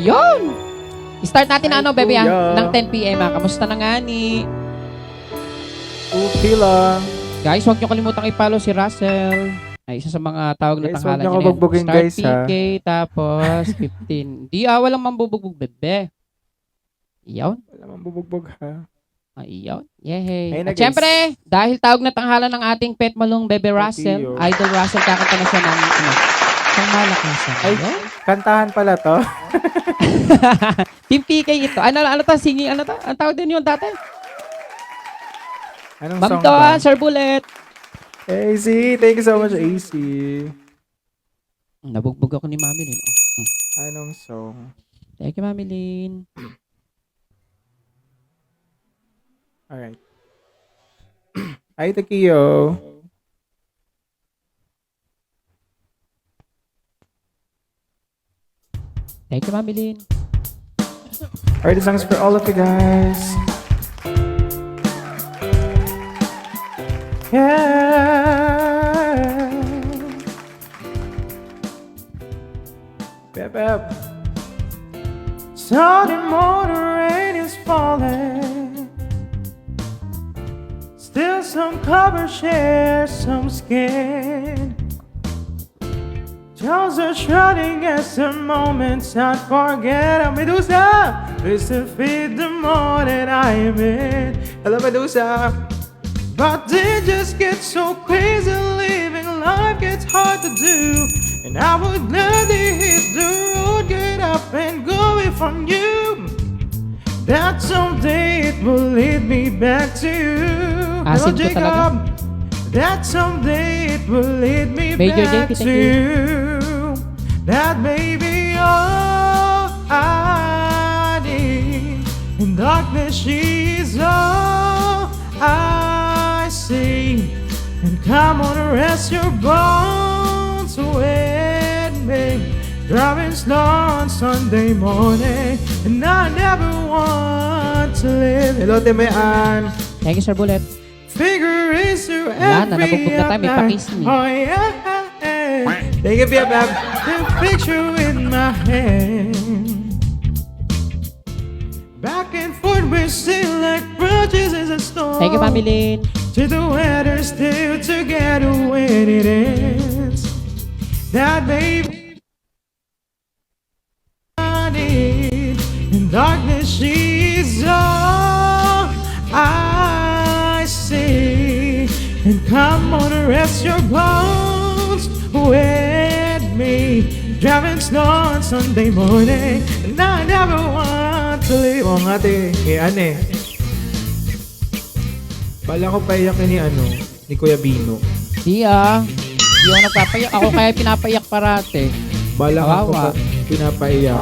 Yun! Start natin Ay, ano, bebe, kuya. ng 10 p.m. Kamusta na nga ni? Okay lang. Guys, huwag niyo kalimutang i-follow si Russell. Ay, isa sa mga tawag na Guys, tanghalan huwag niyo niya. kabugbugin, Start guys, ha? PK, tapos 15. Di, walang mambubugbog, bebe. Iyon. Wala mang bubugbog, ha? Iyon. Yehey. Ayun na, At guys. syempre, dahil tawag na tanghalan ng ating pet malong bebe Russell, Tio. Idol Russell, kakanta na siya ng pang malakasan. Ay. Ayun. Kantahan pala to. Team PK ito. Ano to? Singing, ano to? Ang tawag din yun dati? Anong Ma'am song ba? Don, Sir Bullet. AC, thank you so much, AC. Nabugbog ako ni Mami Lin. Oh. Anong song? Thank you, Mami Lin. Alright. Ay, Takiyo. Thank you, Mami Lin. Alright, the song is for all of you guys. Yeah. Bep, bep. Sunday morning rain is falling. Still some cover share some skin. Jaws are shrouding as the moments I forget. I'm Medusa, it's to feed the morning I am in. Hello, Medusa. But they just get so crazy, living life gets hard to do. And I would never hit the road, get up and go away from you. That someday it will lead me back to you. Hello, Asin ko talaga. Jacob. That someday it will lead me Major back JP, to thank you. you. That may be all I need. In darkness, she's all I see. And come on, rest your bones with me. Driving slow on Sunday morning, and I never want to live. Hello, Timean. Thank you, Sir Bullet. Figure is through Wala na, every nabugbog na tayo, may outline. pakis ni. Oh yeah. Thank you, Bia Bab. The picture in my hand. Back and forth, we're still like bridges in a storm. Thank you, Mami Lin. To the weather, still together when it ends. That baby I need. In darkness, she's all I see. And come on, rest your bones with me. Driving slow on Sunday morning, and I never want to leave. Oh, ate, ane. Bala ko paiyakin ni Kuya Bino. Di Di ako nagpapayak. Ako kaya pinapayak parate. Bala ka ko Kawawa. pinapaiyak.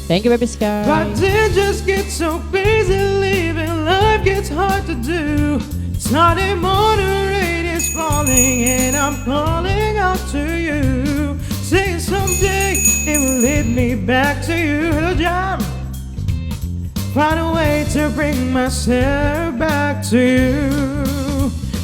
Thank you, Baby Sky. But it just gets so crazy, living life gets hard to do. Sunday morning rain is falling and I'm calling out to you. Saying someday it will lead me back to you. Hello, Jam. Find a way to bring myself back to you.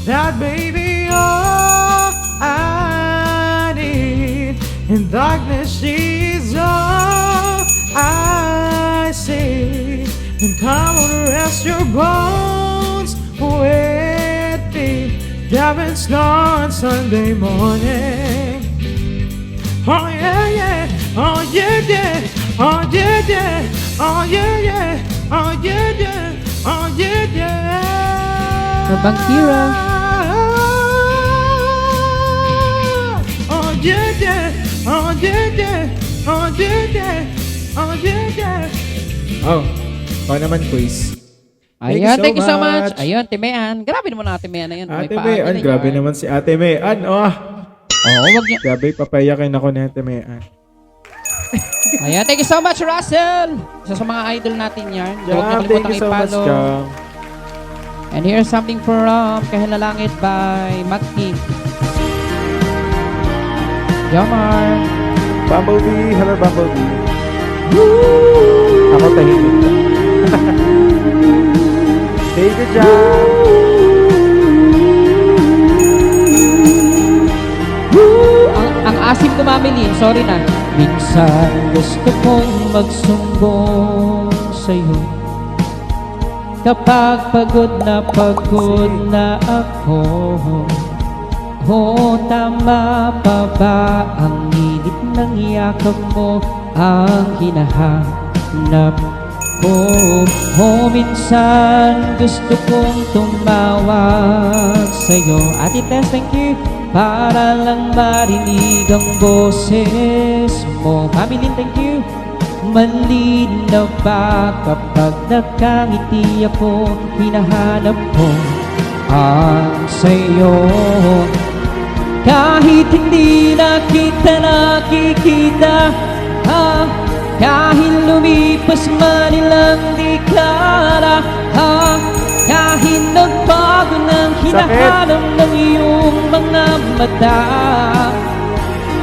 That baby all I need. In darkness she's all I see. And come on, rest your bones with me. Driving slow on Sunday morning. Oh yeah, yeah. Oh yeah, yeah. Oh yeah, yeah. Oh yeah, yeah. Oh yeah, yeah. Oh yeah, yeah. Rabangkira. Oh yeah, yeah. Oh yeah, yeah. Oh yeah, yeah. Oh yeah, yeah. Oh, naman quiz. Ayun, thank you so much. much. Ayun, Timean. Grabe naman Ate Mean na yan. May Ate paalam Mean, na grabe yan. naman si Ate Mean. Oh, Oo, wag niya. grabe, papayakin ako ni Ate Mean. Ayan, thank you so much, Russell. Isa sa mga idol natin yan. Huwag niyo Jam, thank kalimutang you so much, i-follow. Jam. And here's something from Kahilalangit by Matki. Jomar. Bumblebee, hello Bumblebee. Ako tahimik lang. Thank you, Jam. Ang Mami Lynn, sorry na. Minsan gusto kong magsumbong sa'yo kapag pagod na ako. Tama pa ba ang init ng yakap mo ang hinahanap ko? Minsan gusto kong tumawag sa'yo. Ate Tess, thank you. Para lang marinig ang boses mo. Mami Lynn, thank you. Malinaw ba kapag nakangiti ako? Hinahanap ko ang sa'yo. Kahit hindi na kita nakikita, kahit lumipas man ilang dekada, kahit nagbago ng hinahanap ng iyong mga mata,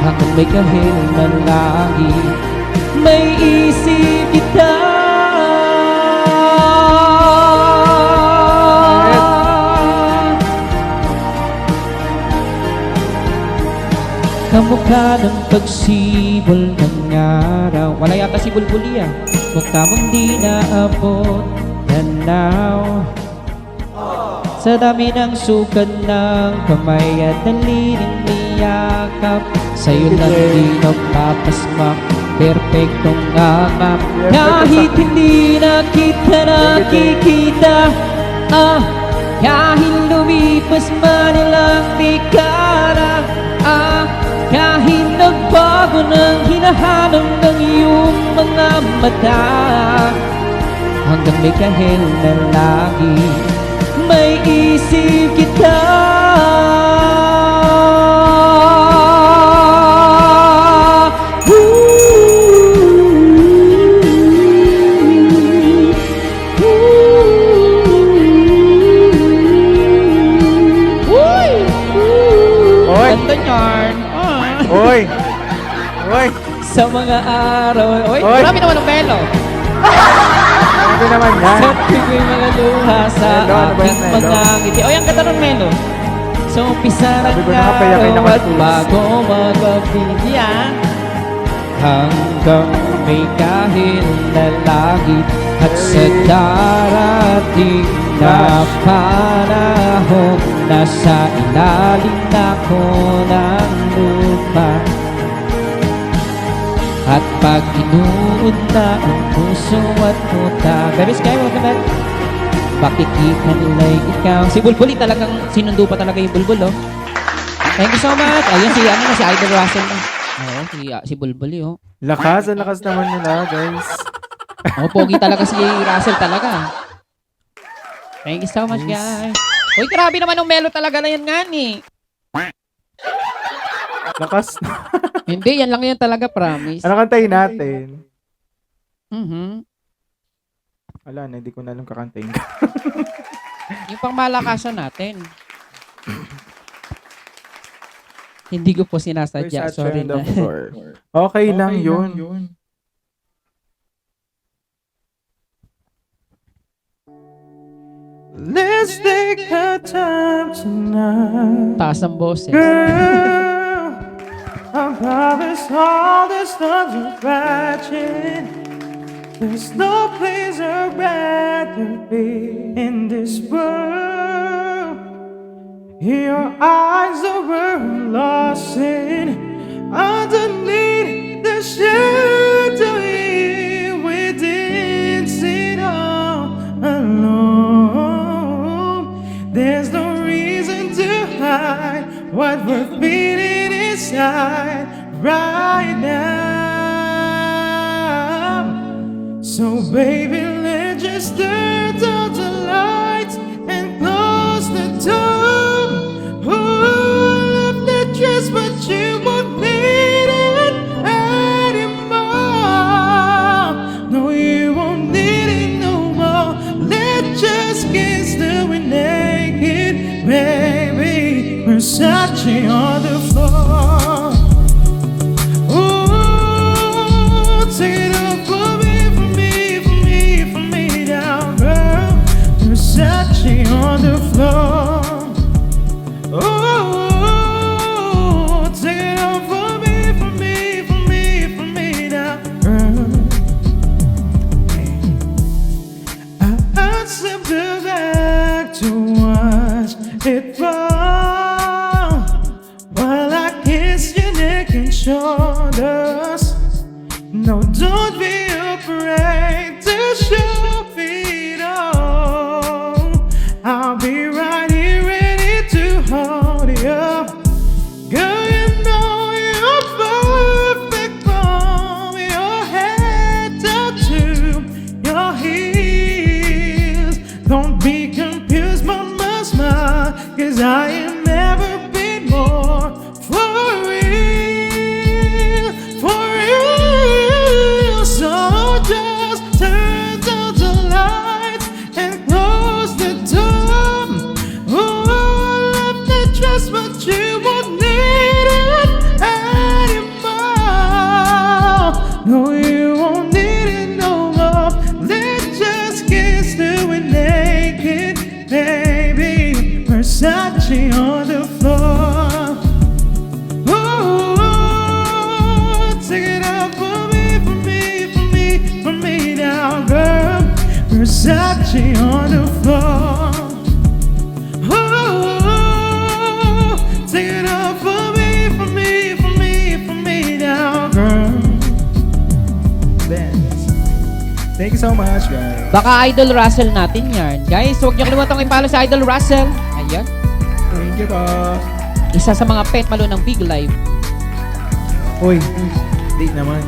hanggang may kahil na lagi may isip kita. Kamukha ng pagsibol ng araw. Wala yata si Bulbuli ah. Mukha mong di naabot tanaw. Sa dami ng sukat ng kamay at daliling niyakap, sa'yo lang di napapasmak, perfectong ngangap. Kahit hindi na kita nakikita, kahit lumipas man ilang dekada, kahit nagbago ng hinahanap ng iyong mga mata, hanggang may kahel na lagi may isip kita. Ganda yarn. Oy! Oy! Sa mga araw. Oy, Oy. marami naman ang melo. Ano naman yan? Sa tuwing mga luha sa Melo, ano ba yan, aking Melo? mga ngiti. Oy, ang ganda ng melo. Sa umpisa ng Sabi ko na nga, payakin araw naman at tools. bago magbibigyan, hanggang may kahil na langit at sa darating na panahon, nasa ilalim ako ng lupa. At pag inuod na ang puso at muta, Baby Sky, welcome back. Makikita nila'y ikaw. Si Bulbuli talagang sinundo pa talaga yung Bulbul, oh. Thank you so much. Ayun, si Idol Russell na. Oo, si Bulbuli, oh. Lakas, ang lakas naman nila, guys. Oh, pogi talaga si Russell talaga. Thank you so much, guys. Uy, grabe naman ang melo talaga na yan nga ni. Lakas. Hindi, yan lang yan talaga, promise. Ano kantahin natin? Wala na, hindi ko na alam kakantahin. Yung pang malakasan natin. Hindi ko po sinasadya. Sorry na. Okay lang yun. Let's take our time tonight. Taas ng boses. Girl, I promise all the stars are flashing. There's no place I'd rather be in this world. Your eyes are where I'm lost in. Underneath the shadow here within sit all alone. There's no reason to hide what we're feeling inside right now. So baby, let's just turn out the lights and close the door. Love the dress, but you won't need it anymore. No, you won't need it no more. Let's just kiss till we're naked, baby. Versace on the floor. Ooh, take it up for me, for me, for me, for me down, girl. shoulders. No, don't be afraid to show it all. I'll be right here ready to hold you. Girl, you know you're perfect from your head down to your heels. Don't be confused by my smile, 'cause I ain't never been more for real, for real. So just turn down the lights and close the door. Oh, I love to trust what you won't need it anymore. No, you won't need it no more. Let's just kiss to it naked, baby. Versace on the floor. Oh, take it up for me, for me, for me, for me now, girl. Versace on the floor. Oh, take it up for me, for me, for me, for me now, girl. Dance. Thank you so much, guys. Baka Idol Russell natin yan. Guys, huwag niyo kalimutang i-follow sa Idol Russell. Ayan. Thank you po. Isa sa mga pet malo ng Big Live. Uy, date naman.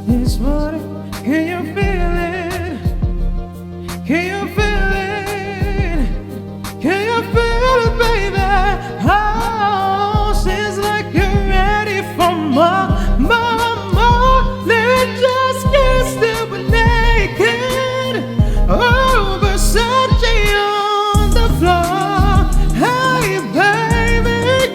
This morning, can you feel it? Can you feel it? Can you feel it, baby? Oh, seems like you're ready for more, more, more. Let's just get still naked. Oh, Versace on the floor. Hey, baby,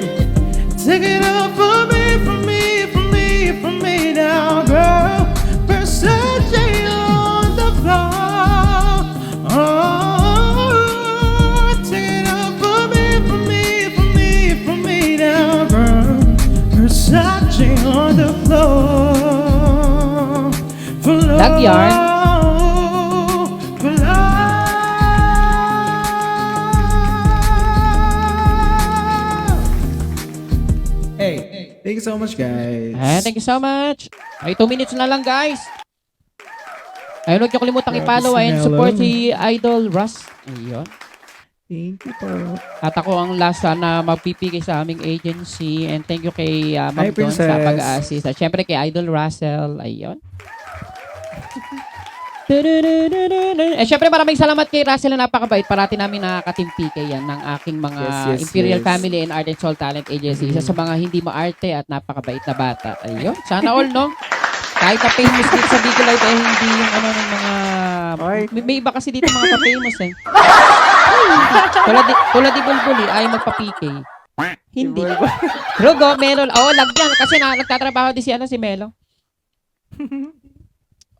take it up for me, for me, for me, for me now, girl. Versace on the floor. Oh, take it up for me, for me, for me, for me now, girl. Versace on the floor. Floor. Love yarn. Floor. Hey, thank you so much, guys. Thank you so much. Okay, 2 minutes na lang, guys. Ayun, huwag niyo kalimutang i-follow and support si Idol Russ. Ayun. Thank you po. At ako ang last na magpipigay sa aming agency. And thank you kay Ma'am Hi, Don sa Princess. pag-assist. At syempre kay Idol Russell. Ayun. Syempre maraming salamat kay Russell na napakabait. Parati namin nakaka-team PK yan ng aking mga Yes, Imperial yes. Family and Art and Soul Talent Agency. Isa sa mga hindi maarte at napakabait na bata. Ayun. Sana all, no? Kahit na famous dito sa Big Live, eh, hindi yung ano ng mga... Ay. May iba kasi dito mga pa-famous, eh. Tulad ni Bulbuli, ay magpa-PK. Hindi. Rugo, Melo. Oh, lagyan. Kasi nagtatrabaho din si Melo.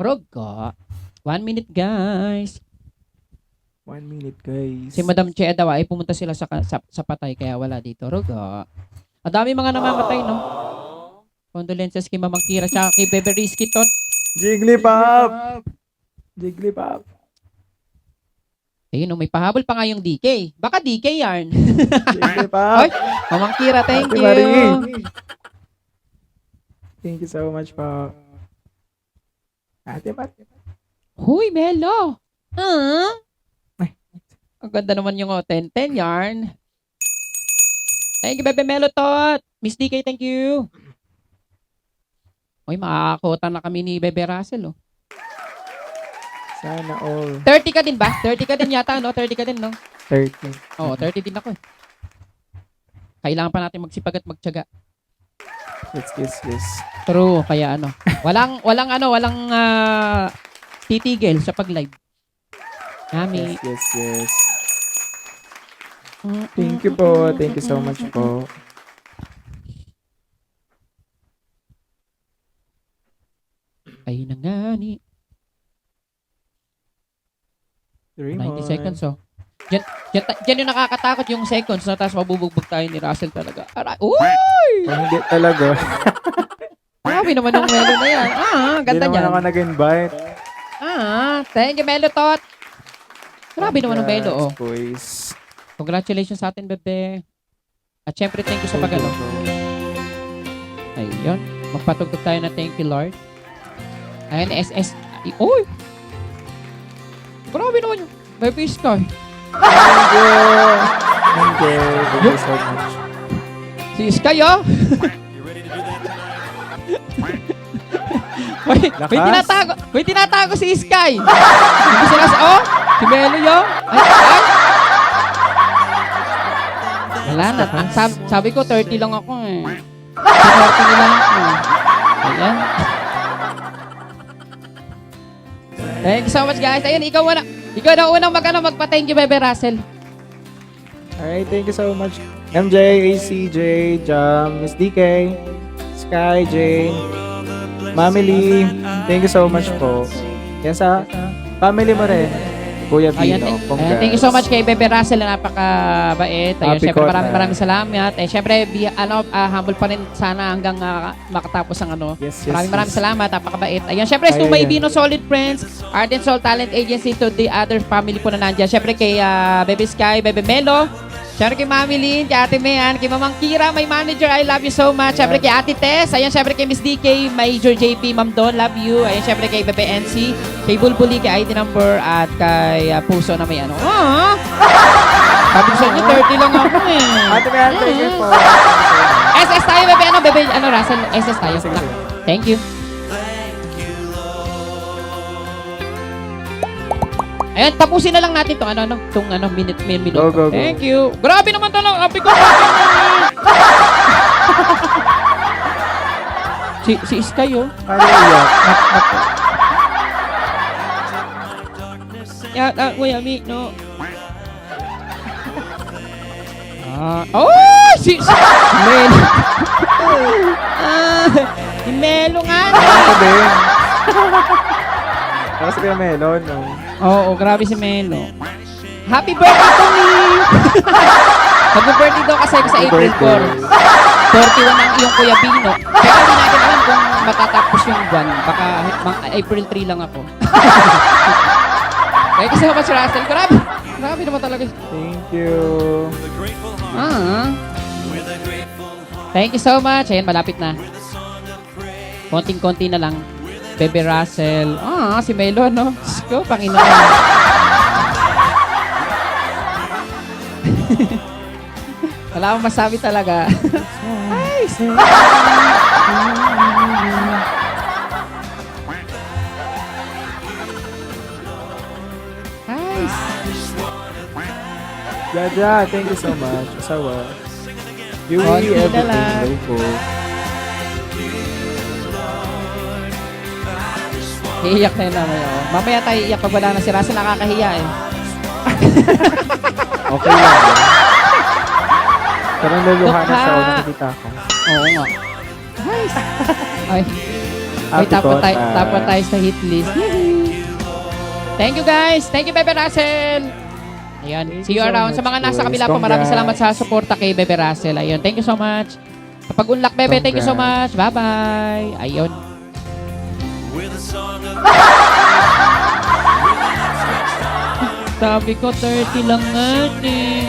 Rugo. 1 minute, guys. 1 minute, guys. Si Madam Che daw ay pumunta sila sa patay kaya wala dito. Rugo. Ang dami mga namamatay, no? Condolences kay Mamang Kira tsaka kay Bebe Rizky Tot. Jigglypuff! Jigglypuff. Ayun, no, may pahabol pa nga yung DK. Baka DK yarn. Jigglypuff. Oy, Mamang Kira, thank Ate you. Marie. Thank you so much po. Ate Pat. Huy, Melo. Ay. Ang ganda naman yung 10 yarn. Thank you, Bebe Melo Tot. Miss DK, thank you. Uy, makakakota na kami ni Bebe Russell, oh. Sana all. 30 ka din ba? 30 ka din yata, no? 30 ka din, no? 30. Oo, 30 din ako, eh. Kailangan pa natin magsipag at magtiyaga. Yes. True, kaya ano. Walang titigil sa pag-live. Nami. Yes. Thank you po. Thank you so much po. Ayun na nga ni. 90 seconds, oh. Diyan yung nakakatakot yung seconds na tapos mabubugbog tayo ni Russell talaga. Aray, uy! Kung hindi talaga. Grabe naman yung melo na yan. Ganda Hindi naman niyan. ako nag-invite. Thank you, Melo Tot. Grabe naman ang Melo, oh. Boys. Congratulations sa atin, bebe. At syempre, thank you sa pag-ano. Ayun. Magpatugtog tayo na thank you, Lord. Ayun, SS. Uy! Grabe naman yung Baby Sky. Thank you. Thank you so much. Si Sky, oh! may tinatago si Sky. Hindi sila sa, oh! Si Melo, yo! Ay! Wala na. Sabi ko, 30 lang ako, eh. 30 lang ako. Ayan. Thank you so much, guys. Ayun, ikaw na unang magpa-thank you, Bebe Russell. Alright, thank you so much. MJ, ACJ, Jam, Miss DK, Sky, Jane, Mami Lee, thank you so much po. Yan sa family mo rin. Kuya Ayan, Bino, thank you so much kay Bebe Russell na napakabait. Ayun, Happy syempre Kota. maraming salamat. Eh, syempre, humble pa rin sana hanggang makatapos ang ano. Yes, Maraming salamat, napakabait. Ayun, syempre, to Ayun, my yan. Bino Solid Friends, Art and Soul Talent Agency, to the other family po na nandyan. Syempre kay Bebe Sky, Bebe Melo, syempre kay Mami Lynn, kay Ate Mayan, kay Mamang Kira, my manager, I love you so much. Syempre kay Ate Tess, ayun, syempre kay Miss DK, Major JP, Ma'am Don, love you. Ayun, syempre kay Bebe NC, kay Bulbuli, kay ID number, at kay Puso na may ano. Sabi ko sa inyo, 30 lang ako eh. Ate Mayan, thank you po. SS tayo, Bebe, Russell, SS tayo. Sige, sige. Thank you. Ayan, tapusin na lang natin itong minute. Go, go, go. Thank you. Grabe naman talaga. Happy ko. si Sky, oh. Ano iyak? Kuya Mi, no. Si Melo. Si Melo nga. Ako din. Ako si Kuya Melon, no? Oo, grabe si Melo. Happy birthday to me! Mag-birthday daw kasi ako sa April 4. 41 ang iyong Kuya Bino. Pero hindi natin alam kung matatapos yung buwan. Baka April 3 lang ako. Thank you so much, Russell. Grabe naman talaga. Thank you. Thank you so much. Ayan, malapit na. Konting-konti na lang. Bebe Russell. Si Melo, no? Go, Panginoon. Wala akong masabi talaga. Jaja, thank you so much. Asawa. Yui, Konti na everything. lang. Hello po. Iiyak na yun naman. Mamaya tayo iiyak pag wala na si Russell. Nakakahiya eh. Okay lang. Pero luluha na siya. Nakikita ko. Oo nga. Ay. Ay, Happy tapos Kota. tayo sa hit list. Thank you guys. Thank you, Bebe Russell. Ayan. See you you so around. Sa much, mga nasa boys. kabila po, maraming Congrats. salamat sa suporta kay Bebe Russell. Ayun. Thank you so much. Kapag unlock, Bebe, thank you so much. Bye-bye. Ayun. Sabi ko, 30 lang nga eh.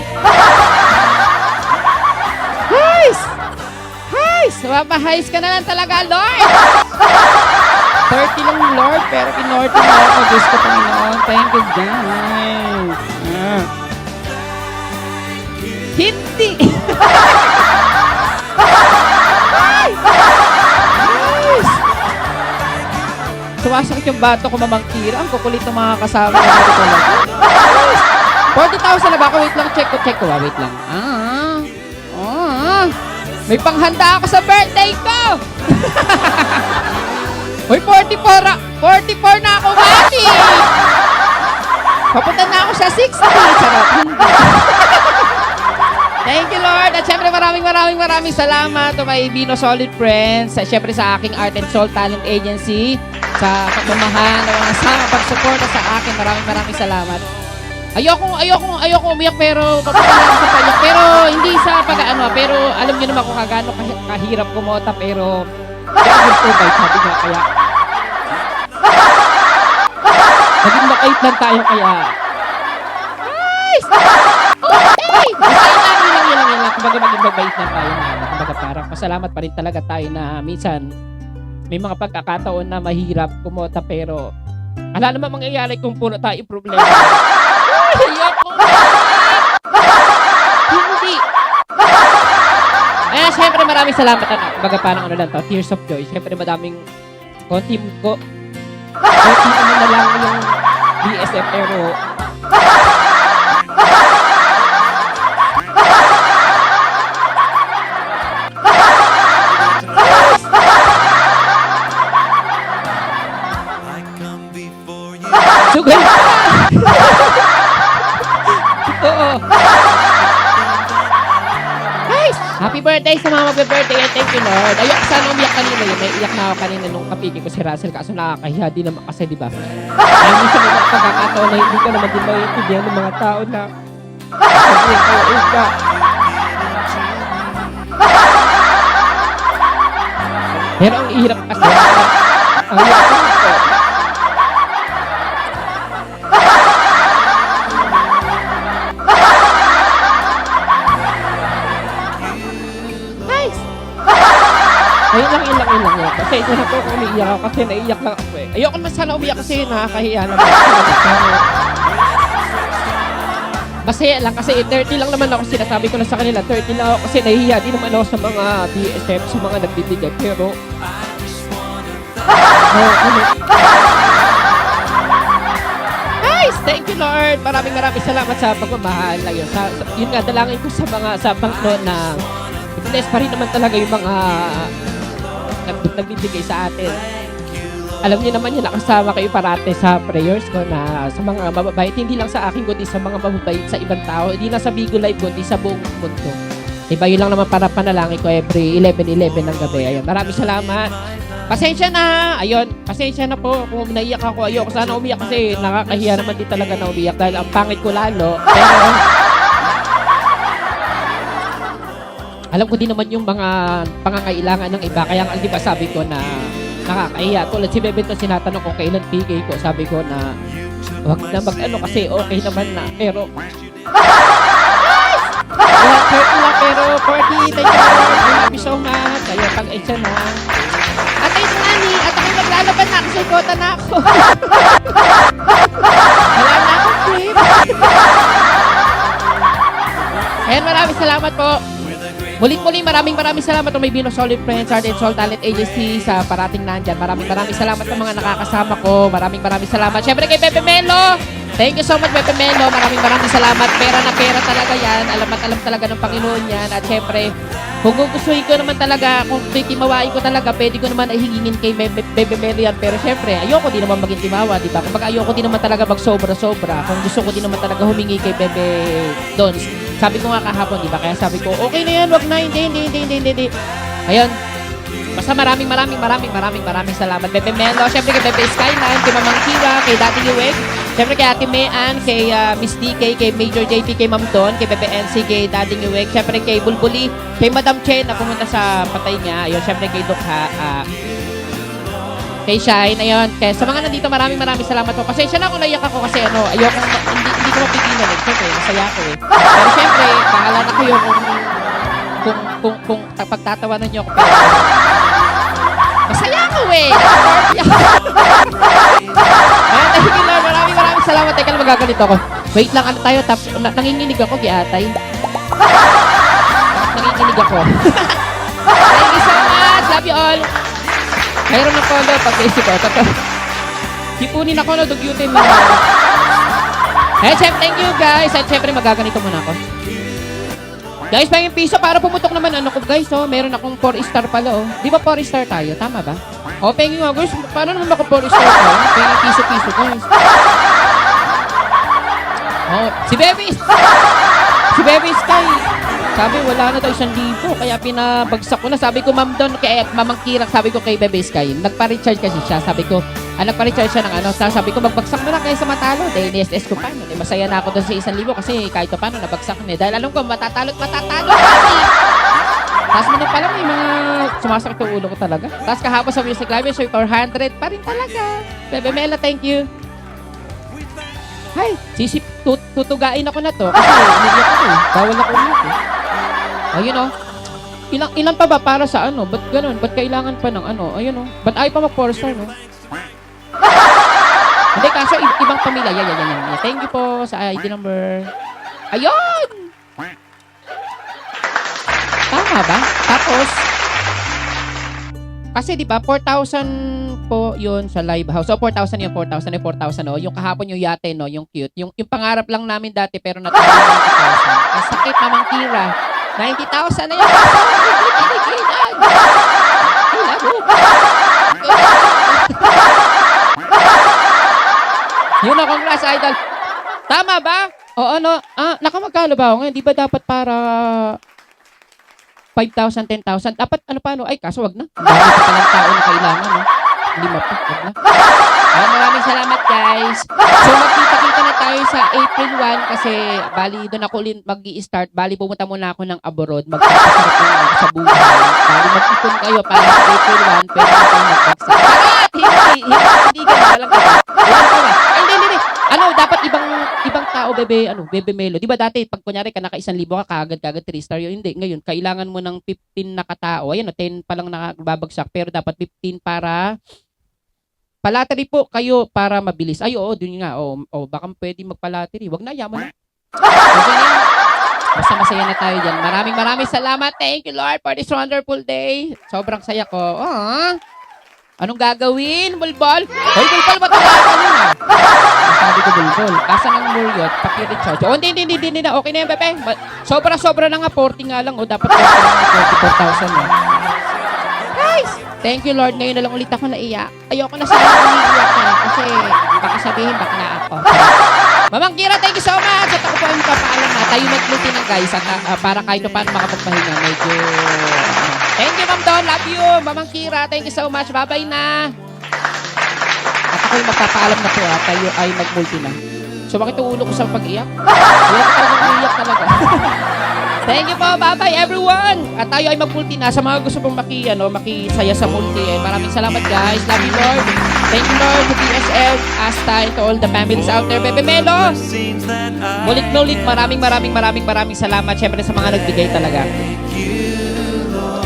Heis! Mapahais ka na lang talaga, Lord! 30 lang, Lord, pero in-order mo ako. Diyos ko, Panginoon. Thank you, guys. Hindi! Sumasakit yung bato ko, Mamang Kira. Ang kukulit ng mga kasama ko dito talaga. 40,000 na ba ako? Wait lang, check ko. Wait lang. May panghanda ako sa birthday ko! Uy, 44 na ako, Mati! Papunta na ako sa 60. Charot, hindi. Thank you, Lord. At syempre, maraming salamat to my Bino Solid Friends. Syempre sa aking Art and Soul Talent Agency. Sa pagmamahal na mga pag-suporta sa akin. Maraming salamat. Ayoko umiyak pero papunta na ako sa paiyak. Pero hindi sa pag-ano. Pero alam niyo naman kung kagano kahirap kumota. Pero God will provide, sabi nga. Kaya Maging mabait lang tayo kaya. Guys! Okay! Basta yun lang. Kumbaga maging mabait lang tayo na. Kumbaga parang pasalamat pa rin talaga tayo na minsan may mga pagkakataon na mahirap kumota pero ala naman mangyayari kung puno tayo problema. Ayoko! Hindi! Eh, syempre maraming salamat na. Kumbaga parang ano lang to, tears of joy. Syempre madaming konti naman na lang yung BSF pero sugay pa! Oo. Guys! Happy birthday sa mga magbe-birthday and thank you Lord. Ayoko sana umiyak kanina yun. Naiiyak na ako kanina nung kapigin ko si Russell kaso nakakahiya din naman kasi diba? Ay, minsan may mga pagkakataon na hindi ko naman din maintindihan ng mga tao na sabihin ko, ka. Pero ang hirap kasi ang hirap ko. Ayun lang. Kasi ito na po kung umiiyak ako kasi naiiyak lang ako eh. Ayoko naman sana umiyak kasi nakakahiya naman. Masaya lang kasi 30 lang naman ako sinasabi ko na sa kanila. 30 lang ako kasi nahihiya din naman ako sa mga BSF, sa mga nagbibigay. Pero, guys, thank you Lord. Maraming salamat sa pagmamahal. Ayun, yun nga, dalangin ko sa mga sa Panginoon na bless pa rin naman talaga yung mga nagbibigay sa atin. Alam niyo naman yun, nakasama kayo parate sa prayers ko na sa mga mababait, hindi lang sa akin kundi sa mga mababait sa ibang tao, hindi lang sa Bigo Live kundi sa buong mundo. Diba yun lang naman para panalangin ko every 11:11 ng gabi. Ayun, maraming salamat. Pasensya na. Ayun, pasensya na po kung naiyak ako. Ayoko sana umiyak kasi nakakahiya naman din talaga na umiyak dahil ang pangit ko lalo. Pero alam ko din naman yung mga pangangailangan ng iba. Kaya di ba sabi ko na nakakahiya. Tulad si Bebe to sinatanong kung kailan PK ko. Sabi ko na wag na mag-ano kasi okay naman na. Pero pero 40, thank you Lord. I love you so much. Kaya pag-edsa na. At ayun nga ni, at ako'y maglalaban na kasi kota na ako. Wala na akong trip. Ayan, maraming salamat po. Muling maraming salamat to my Bino Solid Friends, Art and Soul Talent Agency sa parating nandyan. Maraming salamat sa mga nakakasama ko. Maraming salamat. Siyempre kay Bebe Melo. Thank you so much, Bebe Melo. Maraming salamat. Pera na pera talaga yan. Alam talaga ng Panginoon yan. At siyempre, kung gustuhin ko naman talaga, kung timawain ko talaga, pwede ko naman ihingin kay Bebe Melo yan. Pero siyempre, ayoko din naman maging timawa, di ba? Kumbaga ayoko din naman talaga magsobra-sobra. Kung gusto ko din naman talaga humingi kay Bebe Dons. Sabi ko nga kahapon, di ba? Kaya sabi ko, okay na yan, wag na, hindi. Ayun. Basta maraming salamat. Bebe Melo, syempre kay Bebe Skyline, kay Mamang Kira, kay Daddy Uweg, syempre kay Ate Mayan, kay Miss DK, kay Major JP, kay Ma'am Don, kay Bebe NC, kay Daddy Uweg, syempre kay Bulbuli, kay Madam Chen na pumunta sa patay niya, ayun, syempre kay Dukha, kay Shine, ayun. Kaya sa mga nandito, maraming salamat po. Pasensya na kung naiyak ako kasi ayoko, hindi ko mapigilan eh. Siyempre, masaya ako eh. Pero siyempre, bahala na kayo kung pagtatawanan niyo ako. Pero, masaya ako eh. Ayun, dahil lang, maraming salamat. Teka lang, magagalito ako. Wait lang, ano tayo? Nanginginig ako, giatay. Nanginginig ako. Thank you so much. Love you all. Mayroon ng polo pag-isip ko. Hipunin ako na dugyutin mo. Eh, thank you guys. At syempre magaganito muna ako. Guys, pahingin piso para pumutok naman ano ko guys. Oh, meron akong 4-star pala oh. Di ba 4-star tayo? Tama ba? Oh, pahingin nga guys. Paano naman ako 4-star tayo? Pahingin piso guys. Oh, si Baby Sky. Sabi, wala na daw 1,000. Kaya pinabagsak ko na. Sabi ko, Ma'am Don, kay Mamang Kirak, sabi ko kay Bebe Sky. Nagpa-recharge kasi siya. Sabi ko, nagpa-recharge siya ng ano. Sabi ko, magbagsak mo na kayo sa matalo. Dahil ni-SS ko pa. Masaya na ako doon sa 1,000 kasi kahit paano nabagsak na. Dahil alam ko, matatalo kami. Tapos mo pala may mga sumasakit yung ulo ko talaga. Tapos kahapon sa Music Live, so 400 pa rin talaga. Bebe Mela, thank you. Hay, tutugain ako na to kasi umiiyak ako eh. Bawal ako umiyak eh. Ayun o. Ilan pa ba para sa ano? Ba't ganun? Ba't kailangan pa ng ano? Ayun o. Ba't ayaw pa mag 4-star no? Hindi, kaso ibang pamilya. Yan. Thank you po sa ID number. Ayun! Tama ba? Tapos, kasi di ba 4,000 po yun sa live house. So 4,000 yun, 4,000 no. Yung kahapon yung yate no, yung cute. Yung pangarap lang namin dati pero natalo 90,000. Ang sakit Mamang Kira. 90,000 na yun. Yun na, congrats idol. Tama ba? Oo no. Nakamagkalo ba ako ngayon? Di ba dapat para 5,000, 10,000. Dapat ano. Ay, kaso wag na. Dami pa palang tao na kailangan. No? 5 pa. Wag na. Ay, maraming salamat, guys. So, magkita-kita na tayo sa April 1 kasi bali doon ako ulit mag-i-start. Bali, pumunta muna ako ng abroad. Magpapasarap na ako sa buhay. Bali, mag-ipon kayo para sa April 1. Pwede na kayo magbagsak. Hindi ka na. Walang ka. Hindi. Ano, dapat ibang tao, Bebe Melo. Di ba dati, pag kunyari ka naka 1,000 ka, kagad 3-star yun. Hindi, ngayon, kailangan mo ng 15 na katao. Ayan, 10 pa lang nakababagsak. Pero dapat 15 para palateri po kayo para mabilis. Ay, oo, dun nga. Baka pwede magpalateri. Wag na, yaman na. Okay na. Basta masaya na tayo dyan. Maraming salamat. Thank you, Lord, for this wonderful day. Sobrang saya ko. Anong gagawin, Bulbol? Hoy, Bulbol, matalakan yun ah. Sabi ko, Bulbol. Kasan ng Muriot, paki-recharge. Hindi na. Okay na yan, Pepe. Sobra na nga, 40 nga lang. Dapat 44,000 na. Guys, thank you, Lord. Ngayon na lang ulit ako naiyak. Ayoko na sana umiiyak na. Kasi baka sabihin, baka na ako. Mamang Kira, thank you so much. At ako po ay magpapaalam na. Tayo mag-multi na, guys. At para kahit paano makapagpahinga. Medyo... Thank you, Ma'am Don. Love you. Mamang Kira, thank you so much. Bye-bye na. At ako ay magpapaalam na po. Tayo ay mag-multi na. So, bakit ang ulo ko sa pag-iyak? Ayoko talagang umiyak talaga. Thank you po. Bye-bye, everyone. At tayo ay mag-multi na. Sa mga gusto pong makisaya sa multi. Maraming salamat, guys. Love you, Lord. Thank you, Lord, to BSF, Asta, and to all the families out there. Bebe Melo. Mulit. Maraming salamat. Siyempre sa mga nagbigay talaga.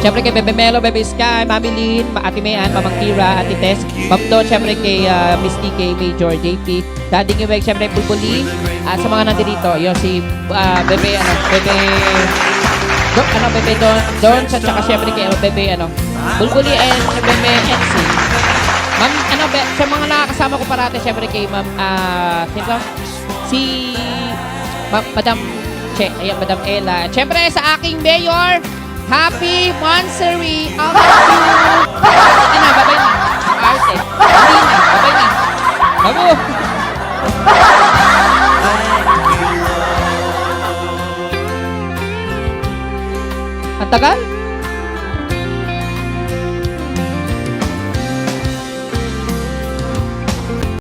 Siyempre kay Bebe Melo, Bebe Sky, Mami Lynn, Ate Mayan, Mamang Kira, Ate Tess, Ma'am Do, siyempre kay Miss DK, Major, JP, Daddy Ngiweg, siyempre Bulbuli, at sa mga nandito, yun si Bebe Don, at saka siyempre kay Bebe, Bulbuli and Bebe NC. Ma'am, sa mga nakakasama ko parate, siyempre kay Ma'am, Madam Ella, siyempre sa aking mayor, Happy Monthsary! I love you! Sige na, babay na. Ang arte. Hindi na, babay na. Bago! Ang tagal?